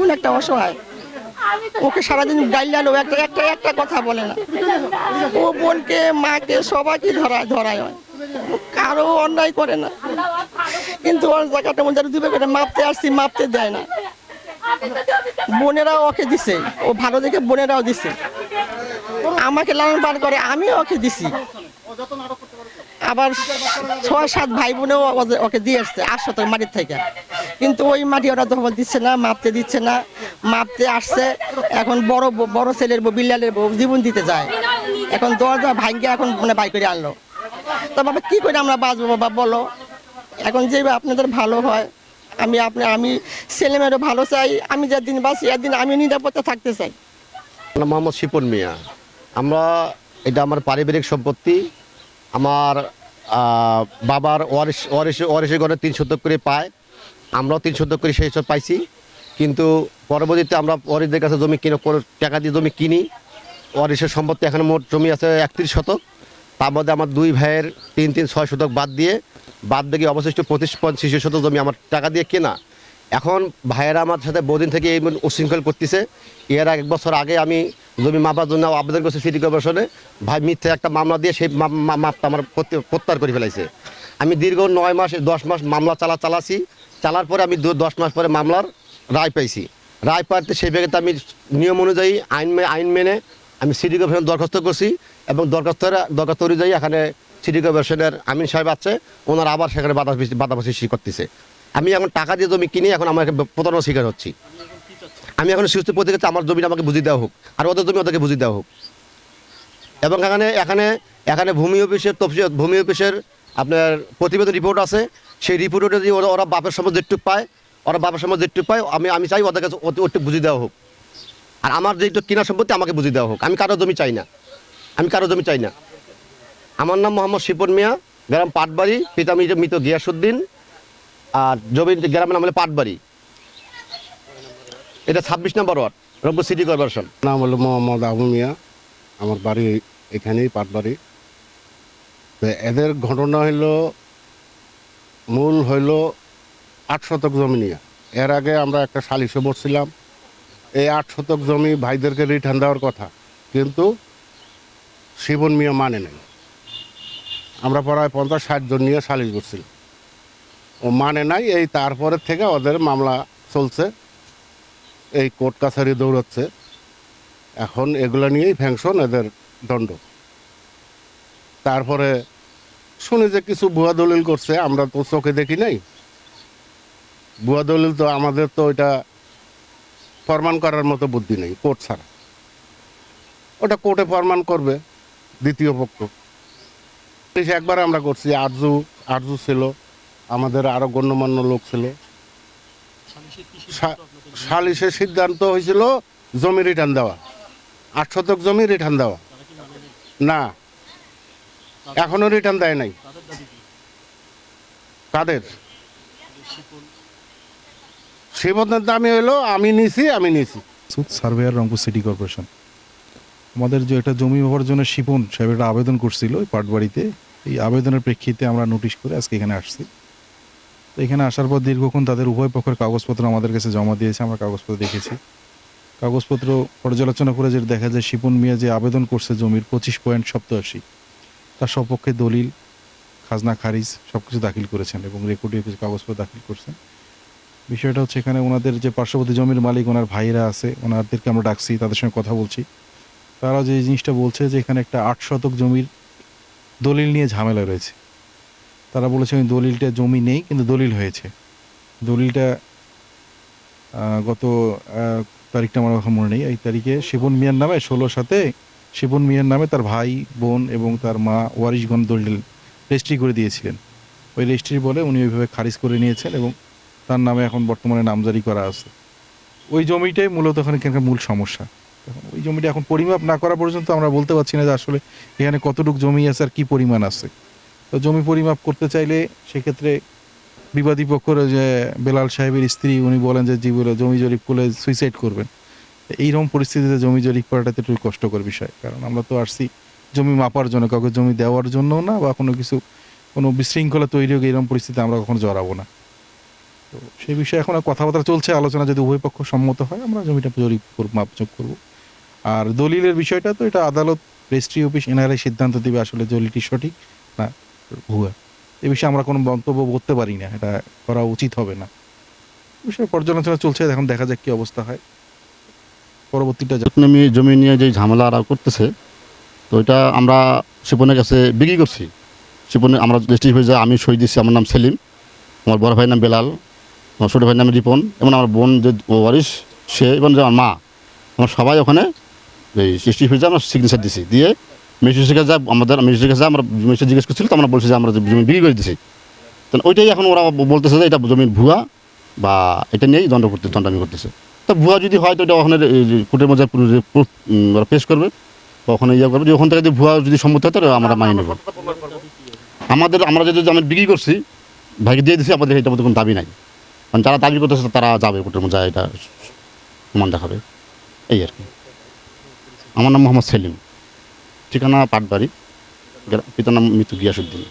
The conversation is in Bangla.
বোন একটা অসহায়, ওকে সারাদিন গাইলালো, একটা একটা একটা কথা বলে না। ও বোনকে মাকে সবাইকে ধরায় হয়, কারো অন্যায় করে না, কিন্তু ওর জায়গাটা মধ্যে দিবে করে মাপতে আসছি, মাপতে দেয় না। বোনেরাও ওকে দিছে, ও ভালো দেখে বোনেরাও দিছে, আমাকে লালন পালন করে, আমিও ওকে দিছি। আবার 6-7 ভাই বোনেও ওকে দিয়ে আসছে 8 শতক মাটির থেকে, কিন্তু ওই মাটি ওরা দখল দিচ্ছে না, মাপতে দিচ্ছে না। মাপতে আসছে, এখন বড় ছেলের বউ, বিল্লালের বউ জীবন দিতে যায়, এখন দরজা ভাঙ্গে এখন মানে বাই করে আনলো। তা বাবা কি করে আমরা বাঁচবো বাবা বলো? এখন যেভাবে আপনাদের ভালো হয়, আমি ছেলেমেয়েরও ভালো চাই, আমি যেদিন বাঁচি একদিন আমি নিরাপত্তা থাকতে চাই। মোহাম্মদ শিপন মিয়া। আমরা এটা আমার পারিবারিক সম্পত্তি। আমার বাবার ওয়ারিশের ঘরে 3 শতক করে পায়, আমরাও 3 শতক করে সেই সব পাইছি। কিন্তু পরবর্তীতে আমরা ওয়ারিশদের কাছে জমি কিনে টাকা দিয়ে জমি কিনি। ওয়ারিশের সম্পত্তি এখানে মোট জমি আছে 31 শতক। তার মধ্যে আমার 2 ভাইয়ের 3-6 শতক বাদ দিয়ে অবশিষ্ট 25-25 শতক জমি আমার টাকা দিয়ে কেনা। এখন ভাইয়েরা আমার সাথে বহুদিন থেকে এই উশৃঙ্খল করতেছে। এর 1 বছর আগে আমি জমি মাপার জন্য আবেদন করছি সিটি কর্পোরেশনে, ভাই মিথ্যে একটা মামলা দিয়ে সেই মাপটা আমার প্রত্যাহার করে ফেলাইছে। আমি দীর্ঘ 9 মাস 10 মাস মামলা চালার পরে আমি 10 মাস পরে মামলার রায় পাইছি। রায় পাইতে সেই ব্যাপারে আমি নিয়ম অনুযায়ী আইন মেনে আমি সিটি কর্পোরেশন দরখাস্ত করছি, এবং দরখাস্ত অনুযায়ী এখানে সিটি কর্পোরেশনের আমিন সাহেব আছে, ওনারা আবার সেখানে বাধা সৃষ্টি করতেছে। আমি এখন টাকা দিয়ে জমি কিনে এখন আমাকে প্রতারণার শিকার হচ্ছি। আমি এখন সুস্থ প্রতিকার আমার জমিটা আমাকে বুঝিয়ে দেওয়া হোক, আর ওদের জমি ওদেরকে বুঝিয়ে দেওয়া হোক। এবং এখানে ভূমি অফিসের আপনার প্রতিবেদন রিপোর্ট আছে, সেই রিপোর্টে যদি ওরা বাপের সময় যেটুক পায়, আমি চাই ওদের কাছে ওটুকু বুঝিয়ে দেওয়া হোক। আর আমার যেটুকু কিনা সম্পত্তি আমাকে বুঝিয়ে দেওয়া হোক। আমি কারো জমি চাই না। আমার নাম মোহাম্মদ শিপন মিয়া, গ্রাম পাটবাড়ি, পিতা মৃত গিয়াসউদ্দিন, আর জমির গ্রামের নাম হলো পাটবাড়ি। এটা 26 নম্বর ওয়ার্ড, রংপুর সিটি কর্পোরেশন। নাম হলো মোহাম্মদ আবু মিয়া, আমার বাড়ি এখানেই পাটবাড়ি। তো এদের ঘটনা মূল হইল 8 শতক জমি নিয়ে। এর আগে আমরা একটা সালিশে বসছিলাম, এই 8 শতক জমি ভাইদেরকে রিটার্ন দেওয়ার কথা, কিন্তু শিবন মিয়া মানে নেই। আমরা প্রায় 50-60 জন নিয়ে সালিশ বসছিলাম, ও মানে নাই। এই তারপরের থেকে ওদের মামলা চলছে, এই কোর্ট কাছারি দৌড়াচ্ছে। এখন এগুলো নিয়েই ফ্যাংশন, এদের দণ্ড। তারপরে শুনি যে কিছু ভুয়া দলিল করছে, আমরা তো চোখে দেখি নাই। ভুয়া দলিল তো আমাদের তো ওইটা প্রমাণ করার মতো বুদ্ধি নেই, কোর্ট ছাড়া। ওটা কোর্টে প্রমাণ করবে দ্বিতীয় পক্ষ। একবার আমরা করছি, আরজু ছিল, আমাদের আরো গণ্যমান্য লোক ছিল। সালিশের সিদ্ধান্ত হয়েছিল জমি রিটার্ন দেওয়া, 8 শতক জমি রিটার্ন দেওয়া। না, এখনো রিটার্ন দেয় নাই। কাদের? শিবনের দামি হইলো আমি নিছি। Surveyor, Rangpur city corporation. আমাদের যে একটা জমি ব্যবহারের জন্য শিপন সাহেব একটা আবেদন করছিল ওই পাটবাড়িতে। এই আবেদনের প্রেক্ষিতে আমরা নোটিশ করে আজকে এখানে আসছি। তো এখানে আসার পর দীর্ঘক্ষণ তাদের উভয় পক্ষের কাগজপত্র আমাদের কাছে জমা দিয়েছে, আমরা কাগজপত্র দেখেছি। কাগজপত্র পর্যালোচনা করে যেটা দেখা যায়, শিপন মিয়া যে আবেদন করছে জমির 25.87, তার সপক্ষে দলিল, খাজনা খারিজ সব কিছু দাখিল করেছেন এবং রেকর্ডে কিছু কাগজপত্র দাখিল করছেন। বিষয়টা হচ্ছে এখানে ওনাদের যে পার্শ্ববর্তী জমির মালিক, ওনার ভাইরা আছে, ওনাদেরকে আমরা ডাকছি, তাদের সঙ্গে কথা বলছি। তারা যে জিনিসটা বলছে যে এখানে একটা 8 শতক জমির দলিল নিয়ে ঝামেলা রয়েছে। তারা বলেছে ওই দলিলটা জমি নেই, কিন্তু দলিল হয়েছে। দলিলটা গত তারিখটা আমার এখন মনে নেই, এই তারিখে শিবন মিয়ার নামে 16-7 শিবন মিয়ার নামে তার ভাই, বোন এবং তার মা ওয়ারিশগণ দলিল রেজিস্ট্রি করে দিয়েছিলেন। ওই রেজিস্ট্রি বলে উনি ওইভাবে খারিজ করে নিয়েছেন এবং তার নামে এখন বর্তমানে নামজারি করা আছে। ওই জমিটাই মূলত এখানকার মূল সমস্যা। ওই জমিটা এখন পরিমাপ না করা পর্যন্ত আমরা বলতে পারছি না যে আসলে এখানে কতটুকু জমি আছে আর কী পরিমাণ আছে। তো জমি পরিমাপ করতে চাইলে সেক্ষেত্রে বিবাদী পক্ষের যে বেলাল সাহেবের স্ত্রী, উনি বলেন যে জমি জরিপ করলে সুইসাইড করবেন। এইরকম পরিস্থিতিতে জমি জরিপ করাটা একটু কষ্টকর বিষয়, কারণ আমরা তো আসছি জমি মাপার জন্য, কাউকে জমি দেওয়ার জন্য না, বা কোনো বিশৃঙ্খলা তৈরি হোক এরকম পরিস্থিতি আমরা কখনো জড়াবো না। তো সেই বিষয়ে এখন আর কথাবার্তা চলছে, আলোচনা যদি উভয় পক্ষ সম্মত হয় আমরা জমিটা জরিপ করব, মাপযোগ করব। আর দলিলের বিষয়টা তো এটা আদালত, রেজিস্ট্রি অফিস এনারাই সিদ্ধান্ত দিবে আসলে দলিলটি সঠিক না ভুয়া। এ বিষয়ে আমরা কোনো মন্তব্য করতে পারি না, এটা করা উচিত হবে না। এ বিষয়ে পর্যালোচনা চলছে, এখন দেখা যাক কি অবস্থা হয় পরবর্তীটা। জমি নিয়ে যে ঝামেলা করতেছে, তো এটা আমরা শিপনের কাছে বিক্রি করছি। শিপনে আমরা রেজিস্ট্রি হয়ে যায়, আমি সই দিচ্ছি, আমার নাম সেলিম, আমার বড় ভাইয়ের নাম বেলাল, আমার ছোটো ভাইয়ের নাম রিপন, এবং আমার বোন যে ওয়ারিশ সে, এবং যে আমার মা, আমরা সবাই ওখানে এই রেজিস্ট্রি হয়ে যায় আমরা সিগনেচার দিছি। দিয়ে ম্যাজিস্ট্রেটের কাছে যায়, আমাদের ম্যাজিস্ট্রেটের কাছে আমরা ম্যাজিস্ট্রেট জিজ্ঞেস করছিল, তো আমরা বলছি যে আমরা জমি বিক্রি করে দিছি। তো ওইটাই এখন ওরা বলতেছে যে এটা জমির ভুয়া, বা এটা নিয়েই দণ্ডামি করতেছে। তো ভুয়া যদি হয় তো এটা ওখানে কোর্টের মধ্যে ওরা পেশ করবে, বা ওখানে ইয়ে করবে। যে ওখান থেকে যদি ভুয়া যদি সম্মত হয় তো আমরা মানিয়ে নেব। আমরা যদি আমি বিক্রি করছি, ভাইকে দিয়ে দিচ্ছি, আমাদের এটার মধ্যে কোনো দাবি নাই। কারণ যারা দাবি করতেছে তারা যাবে কোর্টের মধ্যে, এটা প্রমাণ দেখাবে, এই আর কি। আমার নাম মোহাম্মদ সেলিম, ঠিকানা পাটবাড়ি, পিতার নাম মৃত্যু গিয়াসউদ্দিন।